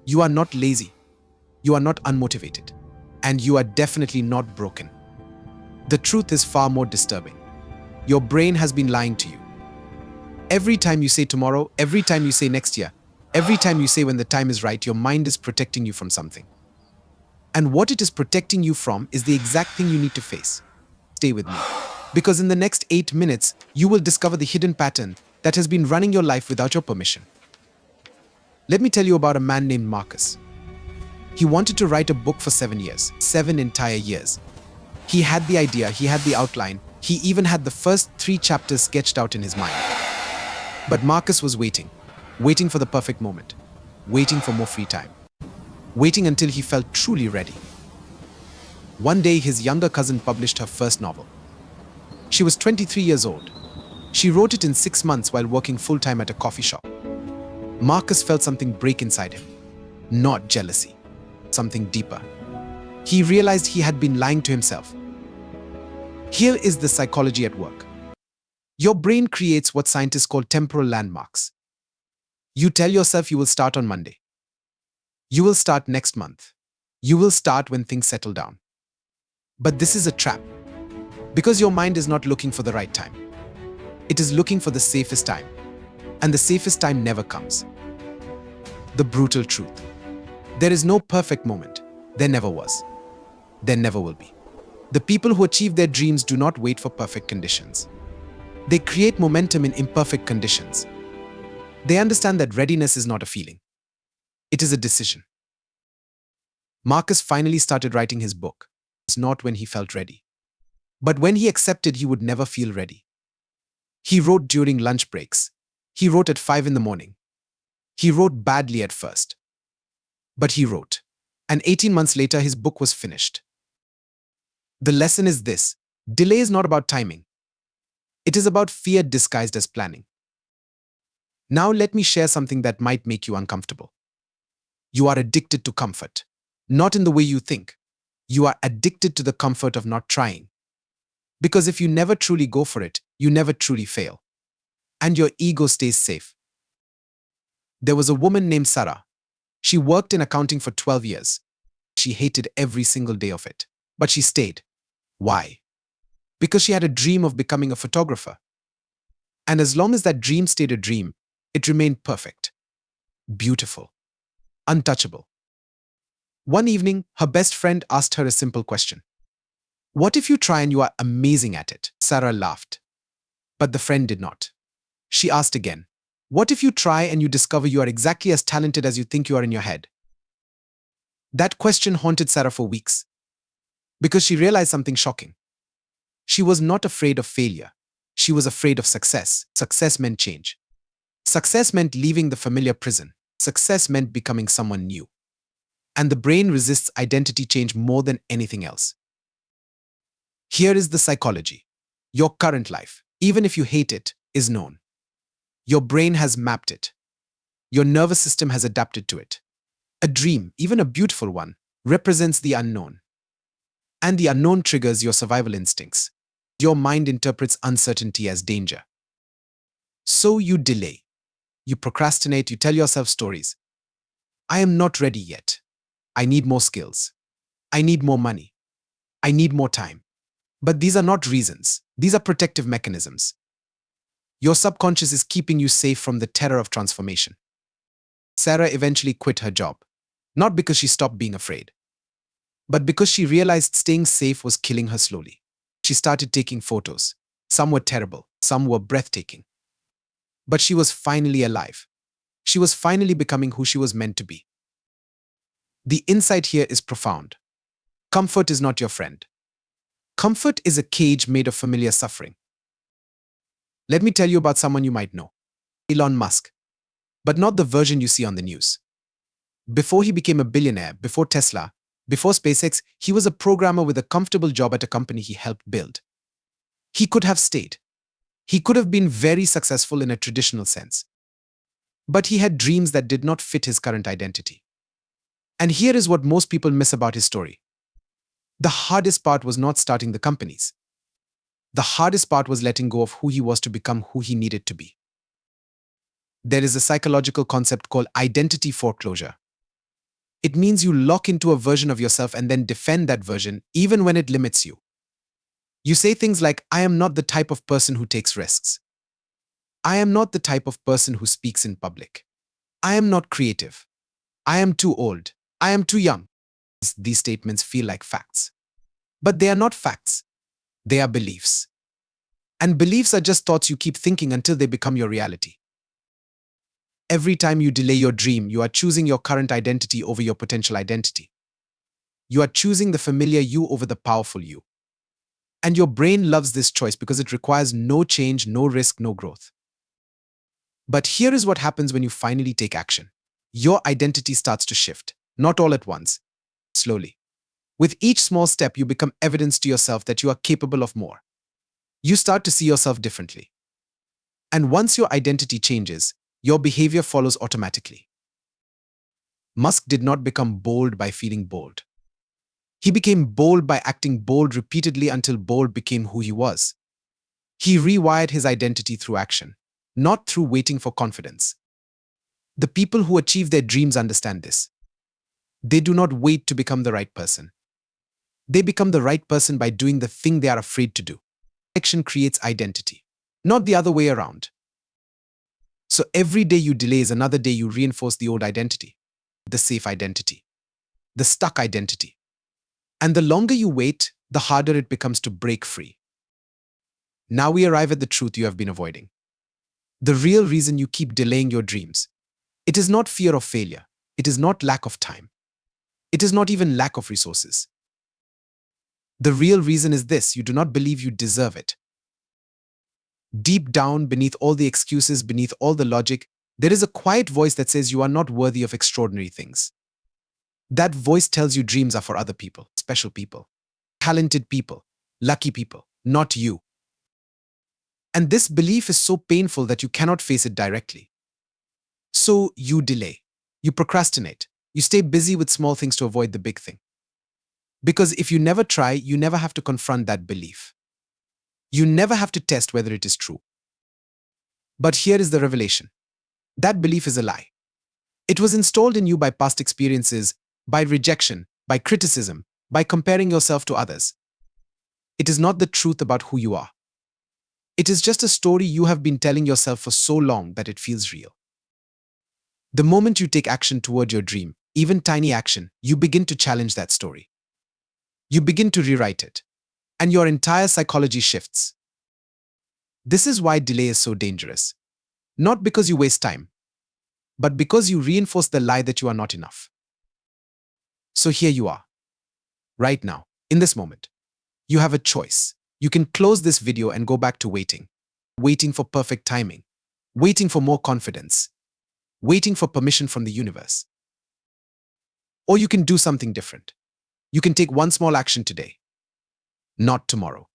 You are not lazy. You are not unmotivated. And you are definitely not broken. The truth is far more disturbing. Your brain has been lying to you. Every time you say tomorrow, every time you say next year, every time you say when the time is right, your mind is protecting you from something. And what it is protecting you from is the exact thing you need to face. Stay with me. Because in the next 8 minutes, you will discover the hidden pattern that has been running your life without your permission. Let me tell you about a man named Marcus. He wanted to write a book for 7 years, 7 entire years. He had the idea, he had the outline, he even had the first 3 chapters sketched out in his mind. But Marcus was waiting for the perfect moment, waiting for more free time, waiting until he felt truly ready. One day, his younger cousin published her first novel. She was 23 years old. She wrote it in 6 months while working full-time at a coffee shop. Marcus felt something break inside him. Not jealousy, something deeper. He realized he had been lying to himself. Here is the psychology at work. Your brain creates what scientists call temporal landmarks. You tell yourself you will start on Monday. You will start next month. You will start when things settle down. But this is a trap. Because your mind is not looking for the right time. It is looking for the safest time. And the safest time never comes. The brutal truth. There is no perfect moment. There never was. There never will be. The people who achieve their dreams do not wait for perfect conditions. They create momentum in imperfect conditions. They understand that readiness is not a feeling. It is a decision. Marcus finally started writing his book. It's not when he felt ready, but when he accepted he would never feel ready. He wrote during lunch breaks. He wrote at 5 in the morning. He wrote badly at first. But he wrote. And 18 months later, his book was finished. The lesson is this: delay is not about timing. It is about fear disguised as planning. Now let me share something that might make you uncomfortable. You are addicted to comfort. Not in the way you think. You are addicted to the comfort of not trying. Because if you never truly go for it, you never truly fail. And your ego stays safe. There was a woman named Sarah. She worked in accounting for 12 years. She hated every single day of it. But she stayed. Why? Because she had a dream of becoming a photographer. And as long as that dream stayed a dream, it remained perfect, beautiful, untouchable. One evening, her best friend asked her a simple question. What if you try and you are amazing at it? Sarah laughed. But the friend did not. She asked again. What if you try and you discover you are exactly as talented as you think you are in your head? That question haunted Sarah for weeks. Because she realized something shocking. She was not afraid of failure. She was afraid of success. Success meant change. Success meant leaving the familiar prison. Success meant becoming someone new. And the brain resists identity change more than anything else. Here is the psychology. Your current life, even if you hate it, is known. Your brain has mapped it. Your nervous system has adapted to it. A dream, even a beautiful one, represents the unknown. And the unknown triggers your survival instincts. Your mind interprets uncertainty as danger. So you delay. You procrastinate, you tell yourself stories. I am not ready yet. I need more skills. I need more money. I need more time. But these are not reasons. These are protective mechanisms. Your subconscious is keeping you safe from the terror of transformation. Sarah eventually quit her job, not because she stopped being afraid, but because she realized staying safe was killing her slowly. She started taking photos. Some were terrible, some were breathtaking. But she was finally alive. She was finally becoming who she was meant to be. The insight here is profound. Comfort is not your friend. Comfort is a cage made of familiar suffering. Let me tell you about someone you might know. Elon Musk. But not the version you see on the news. Before he became a billionaire, before Tesla, before SpaceX, he was a programmer with a comfortable job at a company he helped build. He could have stayed. He could have been very successful in a traditional sense. But he had dreams that did not fit his current identity. And here is what most people miss about his story. The hardest part was not starting the companies. The hardest part was letting go of who he was to become who he needed to be. There is a psychological concept called identity foreclosure. It means you lock into a version of yourself and then defend that version even when it limits you. You say things like, I am not the type of person who takes risks. I am not the type of person who speaks in public. I am not creative. I am too old. I am too young. These statements feel like facts. But they are not facts. They are beliefs. And beliefs are just thoughts you keep thinking until they become your reality. Every time you delay your dream, you are choosing your current identity over your potential identity. You are choosing the familiar you over the powerful you. And your brain loves this choice because it requires no change, no risk, no growth. But here is what happens when you finally take action. Your identity starts to shift, not all at once, slowly. With each small step, you become evidence to yourself that you are capable of more. You start to see yourself differently. And once your identity changes, your behavior follows automatically. Musk did not become bold by feeling bold. He became bold by acting bold repeatedly until bold became who he was. He rewired his identity through action, not through waiting for confidence. The people who achieve their dreams understand this. They do not wait to become the right person. They become the right person by doing the thing they are afraid to do. Action creates identity, not the other way around. So every day you delay is another day you reinforce the old identity, the safe identity, the stuck identity. And the longer you wait, the harder it becomes to break free. Now we arrive at the truth you have been avoiding. The real reason you keep delaying your dreams. It is not fear of failure. It is not lack of time. It is not even lack of resources. The real reason is this: you do not believe you deserve it. Deep down, beneath all the excuses, beneath all the logic, there is a quiet voice that says you are not worthy of extraordinary things. That voice tells you dreams are for other people, special people, talented people, lucky people, not you. And this belief is so painful that you cannot face it directly. So you delay, you procrastinate, you stay busy with small things to avoid the big thing. Because if you never try, you never have to confront that belief. You never have to test whether it is true. But here is the revelation. That belief is a lie. It was installed in you by past experiences, by rejection, by criticism, by comparing yourself to others. It is not the truth about who you are. It is just a story you have been telling yourself for so long that it feels real. The moment you take action toward your dream, even tiny action, you begin to challenge that story. You begin to rewrite it, and your entire psychology shifts. This is why delay is so dangerous. Not because you waste time, but because you reinforce the lie that you are not enough. So here you are, right now, in this moment. You have a choice. You can close this video and go back to waiting. Waiting for perfect timing. Waiting for more confidence. Waiting for permission from the universe. Or you can do something different. You can take one small action today. Not tomorrow.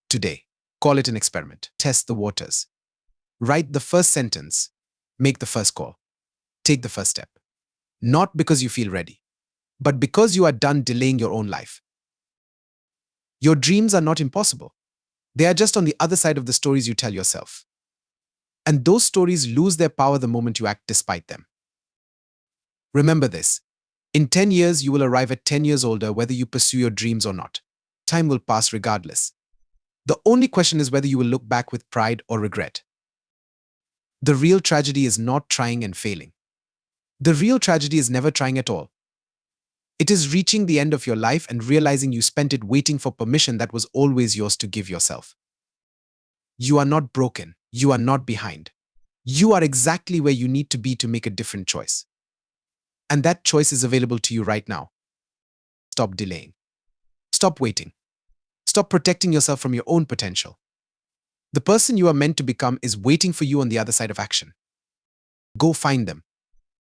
Today. Call it an experiment. Test the waters. Write the first sentence. Make the first call. Take the first step. Not because you feel ready, but because you are done delaying your own life. Your dreams are not impossible. They are just on the other side of the stories you tell yourself. And those stories lose their power the moment you act despite them. Remember this. In 10 years, you will arrive at 10 years older whether you pursue your dreams or not. Time will pass regardless. The only question is whether you will look back with pride or regret. The real tragedy is not trying and failing. The real tragedy is never trying at all. It is reaching the end of your life and realizing you spent it waiting for permission that was always yours to give yourself. You are not broken. You are not behind. You are exactly where you need to be to make a different choice. And that choice is available to you right now. Stop delaying. Stop waiting. Stop protecting yourself from your own potential. The person you are meant to become is waiting for you on the other side of action. Go find them.